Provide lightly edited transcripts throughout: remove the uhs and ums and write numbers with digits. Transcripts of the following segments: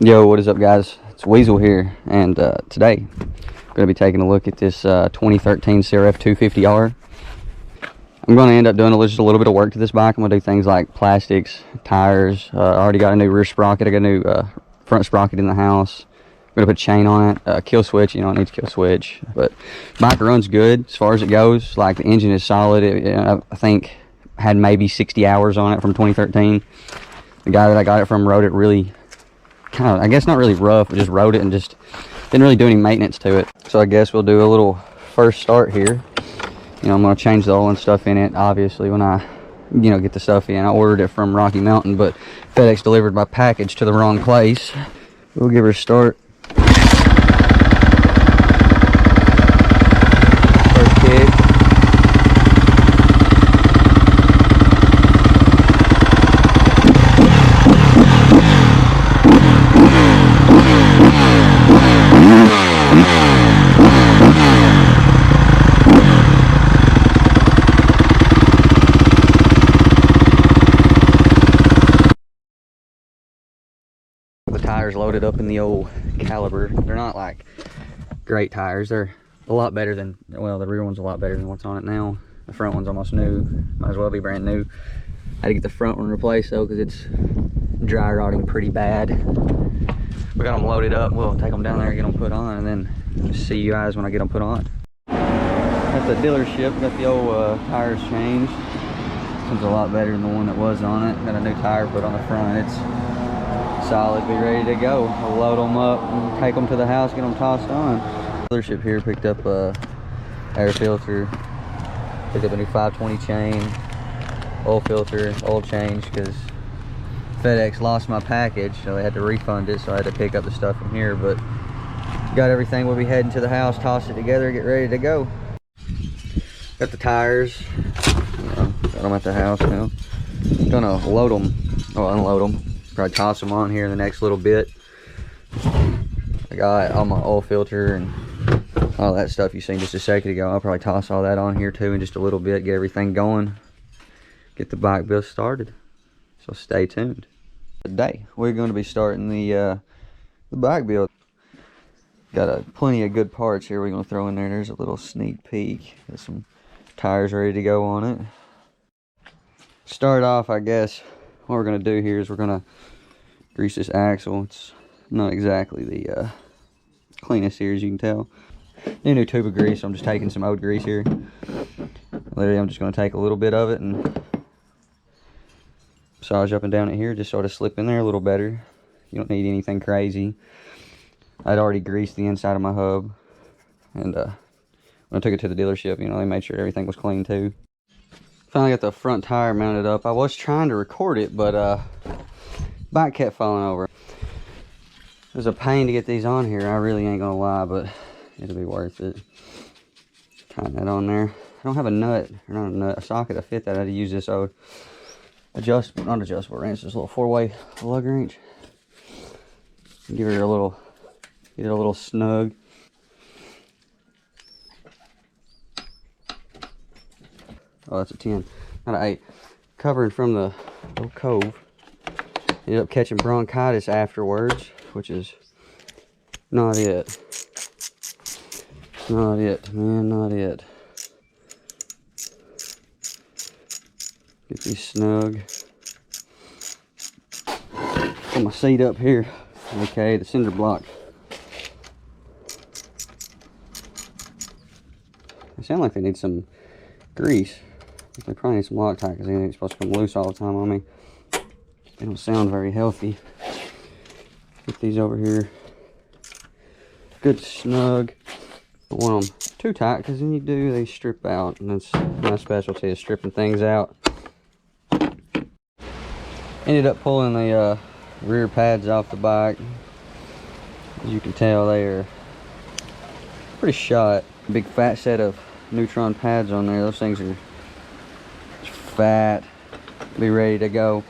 Yo, what is up, guys? It's Weasel here, and today I'm going to be taking a look at this 2013 CRF250R. I'm going to end up doing just a little bit of work to this bike. I'm going to do things like plastics, tires. I already got a new rear sprocket. I got a new front sprocket in the house. I'm going to put a chain on it, kill switch. You know, it needs a kill switch, but bike runs good as far as it goes. Like, the engine is solid. I think had maybe 60 hours on it from 2013. The guy that I got it from rode it really kind of, I guess not really rough, but just rode it and just didn't really do any maintenance to it. So I guess we'll do a little first start here. You know, I'm going to change the oil and stuff in it, obviously, when I, get the stuff in. I ordered it from Rocky Mountain, but FedEx delivered my package to the wrong place. We'll give her a start. First kick. The tires loaded up in the old caliber. They're not like great tires. They're a lot better than, well, the rear one's a lot better than what's on it now. The front one's almost new. Might as well be brand new. I had to get the front one replaced though, because it's dry rotting pretty bad. We got them loaded up. We'll take them down there and get them put on, and then see you guys when I get them put on. At the dealership, got the old tires changed. This one's a lot better than the one that was on it. Got a new tire put on the front. It's solid, be ready to go. I'll load them up and take them to the house, get them tossed on. Dealership here picked up a air filter, picked up a new 520 chain, oil filter, oil change, because FedEx lost my package, so they had to refund it, so I had to pick up the stuff from here. But got everything. We'll be heading to the house, toss it together, get ready to go. Got the tires, got them at the house now. Gonna load them, or unload them. Probably toss them on here in the next little bit. I got all my oil filter and all that stuff you seen just a second ago. I'll probably toss all that on here too in just a little bit, get everything going, get the bike build started. So stay tuned. Today we're going to be starting the bike build. Got plenty of good parts here we're going to throw in there. There's a little sneak peek. Got some tires ready to go on it. Start off, I guess. What we're going to do here is we're going to grease this axle. It's not exactly the cleanest here, as you can tell. New tube of grease. I'm just taking some old grease here. Literally, I'm just going to take a little bit of it and massage up and down it here, just sort of slip in there a little better. You don't need anything crazy. I'd already greased the inside of my hub, and when I took it to the dealership, they made sure everything was clean too. Finally got the front tire mounted up. I was trying to record it, but bike kept falling over. It was a pain to get these on here, I really ain't gonna lie, but it'll be worth it. Tighten that on there. I don't have a nut, or not a nut, a socket to fit that. I had to use this old not adjustable wrench, this little 4-way lug wrench. Give it a little, get it a little snug. Oh, that's a 10, not an 8. Covering from the little cove. Ended up catching bronchitis afterwards, which is not it. Not it, man, not it. Get these snug. Put my seat up here. Okay, the cinder block. They sound like they need some grease. They probably need some Loctite, because they ain't supposed to come loose all the time on me. They don't sound very healthy. Get these over here good snug. Don't want them too tight, because when you do, they strip out, and that's my specialty, is stripping things out. Ended up pulling the rear pads off the bike. As you can tell, they are pretty shot. Big fat set of Neutron pads on there. Those things are fat. Be ready to go.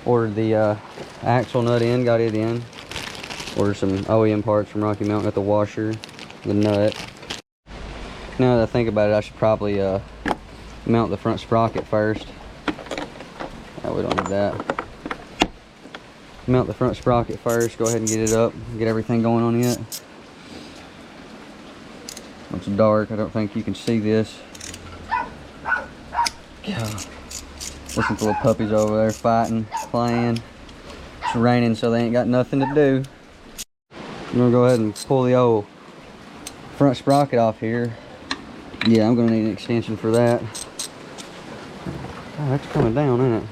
Ordered the axle nut in, got it in. Ordered some OEM parts from Rocky Mountain, got the washer, the nut. Now that I think about it, I should probably mount the front sprocket first. No, we don't need that. Mount the front sprocket first. Go ahead and get it up. Get everything going on it. It's dark. I don't think you can see this. God. Listen to little puppies over there fighting, playing. It's raining, so they ain't got nothing to do. I'm gonna go ahead and pull the old front sprocket off here. Yeah, I'm gonna need an extension for that. Oh, that's coming down, isn't it?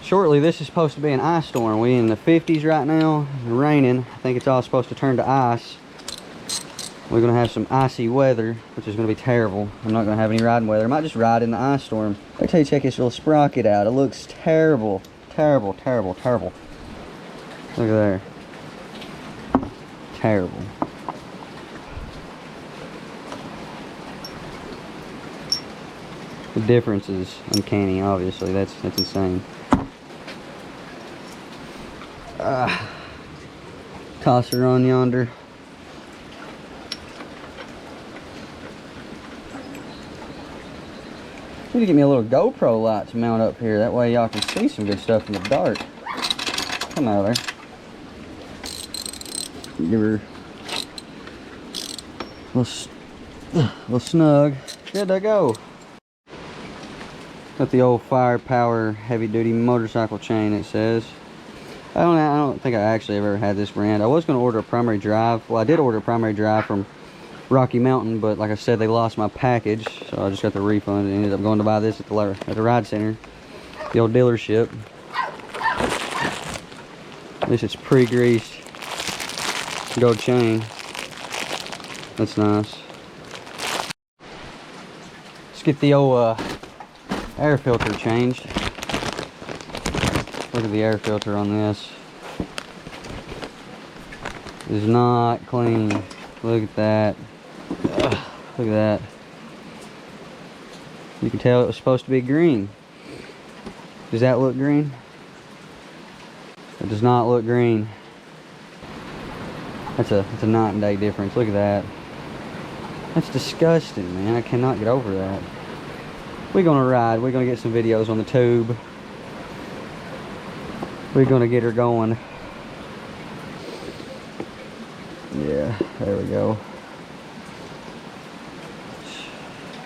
Shortly, this is supposed to be an ice storm. We in the 50s right now, raining. I think it's all supposed to turn to ice. We're gonna have some icy weather, which is gonna be terrible. I'm not gonna have any riding weather. I might just ride in the ice storm. Wait till you check this little sprocket out. It looks terrible. Terrible, terrible, terrible. Look at there. Terrible. The difference is uncanny, obviously. That's insane. Toss her on yonder. Need to get me a little GoPro light to mount up here. That way y'all can see some good stuff in the dark. Come out of there. Give her a little snug. Good to go. Got the old Firepower heavy duty motorcycle chain, it says. I don't think I actually have ever had this brand. I was going to order a primary drive. Well, I did order a primary drive from Rocky Mountain, but like I said, they lost my package, so I just got the refund and ended up going to buy this at the ride center, the old dealership. This is pre-greased gold chain. That's nice. Let's get the old air filter changed. Look at the air filter on this. It's not clean. Look at that. Ugh, look at that. You can tell it was supposed to be green. Does that look green? It does not look green. That's a night and day difference. Look at that. That's disgusting, man. I cannot get over that. We're gonna ride. We're gonna get some videos on the tube. We're gonna get her going. Yeah, there we go.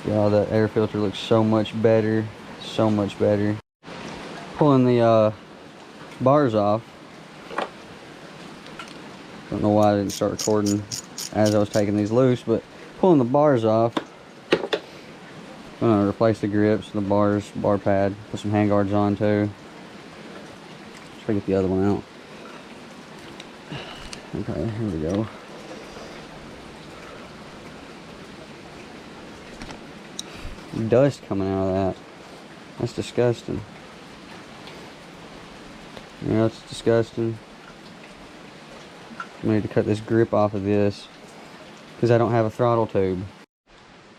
Yeah, that air filter looks so much better. So much better. Pulling the bars off. Don't know why I didn't start recording as I was taking these loose, but pulling the bars off. I'm gonna replace the grips, the bars, bar pad, put some hand guards on too. Try to get the other one out. Okay, here we go. Dust coming out of that. That's disgusting. Yeah, that's disgusting. I need to cut this grip off of this because I don't have a throttle tube.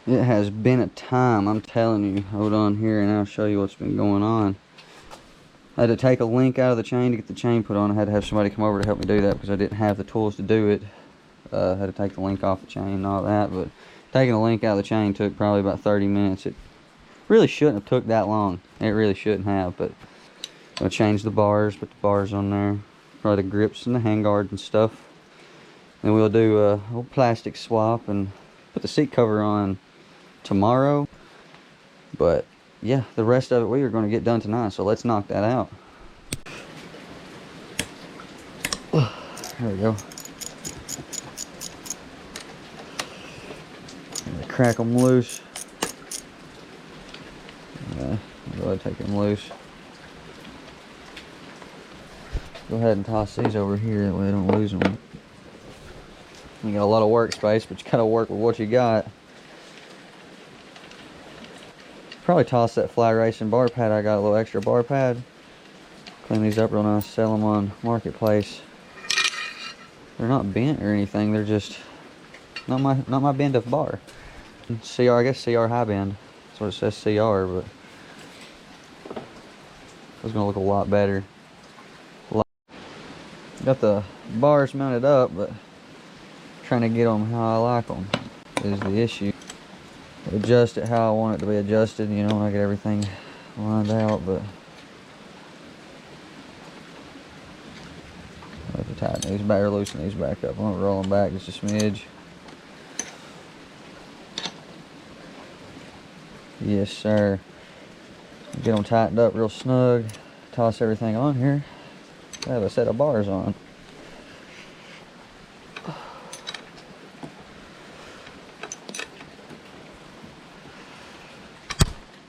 It has been a time, I'm telling you. Hold on here and I'll show you what's been going on. I had to take a link out of the chain to get the chain put on. I had to have somebody come over to help me do that because I didn't have the tools to do it. I had to take the link off the chain and all that, but taking the link out of the chain took probably about 30 minutes. It really shouldn't have took that long. It really shouldn't have, but I'll change the bars, put the bars on there, probably the grips and the handguard and stuff. Then we'll do a whole plastic swap and put the seat cover on tomorrow. But yeah, the rest of it we are going to get done tonight, so let's knock that out. There we go. Crack them loose. Go ahead and take them loose. Go ahead and toss these over here, that way I don't lose them. You got a lot of workspace, but you gotta work with what you got. Probably toss that fly racing bar pad. I got a little extra bar pad. Clean these up real nice, sell them on Marketplace. They're not bent or anything, they're just not my bend of bar. CR, I guess CR high bend. That's what it says, CR, but it's gonna look a lot better. Got the bars mounted up, but trying to get them how I like them is the issue. Adjust it how I want it to be adjusted, you know, when I get everything lined out, but tighten these back or loosen these back up. I'm gonna roll them back just a smidge. Yes, sir. Get them tightened up real snug. Toss everything on here. I have a set of bars on.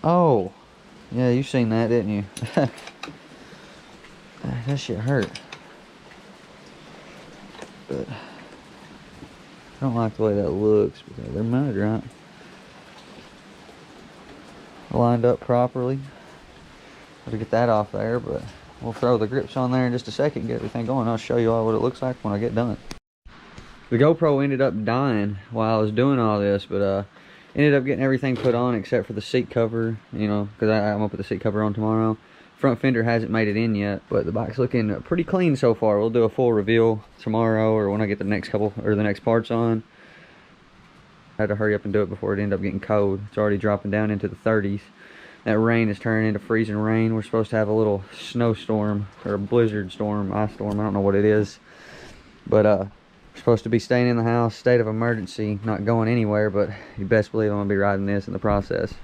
Oh, yeah, you seen that, didn't you? That shit hurt. But I don't like the way that looks because they're mud, right? Lined up properly. Gotta get that off there, but we'll throw the grips on there in just a second and get everything going. I'll show you all what it looks like when I get done. The GoPro ended up dying while I was doing all this, but ended up getting everything put on except for the seat cover, you know, because I'm gonna put the seat cover on tomorrow. Front fender hasn't made it in yet, but the bike's looking pretty clean so far. We'll do a full reveal tomorrow or when I get the next parts on. I had to hurry up and do it before it ended up getting cold. It's already dropping down into the 30s. That rain is turning into freezing rain. We're supposed to have a little snowstorm or a blizzard storm, ice storm, I don't know what it is. But we're supposed to be staying in the house, state of emergency, not going anywhere, but you best believe I'm gonna be riding this in the process.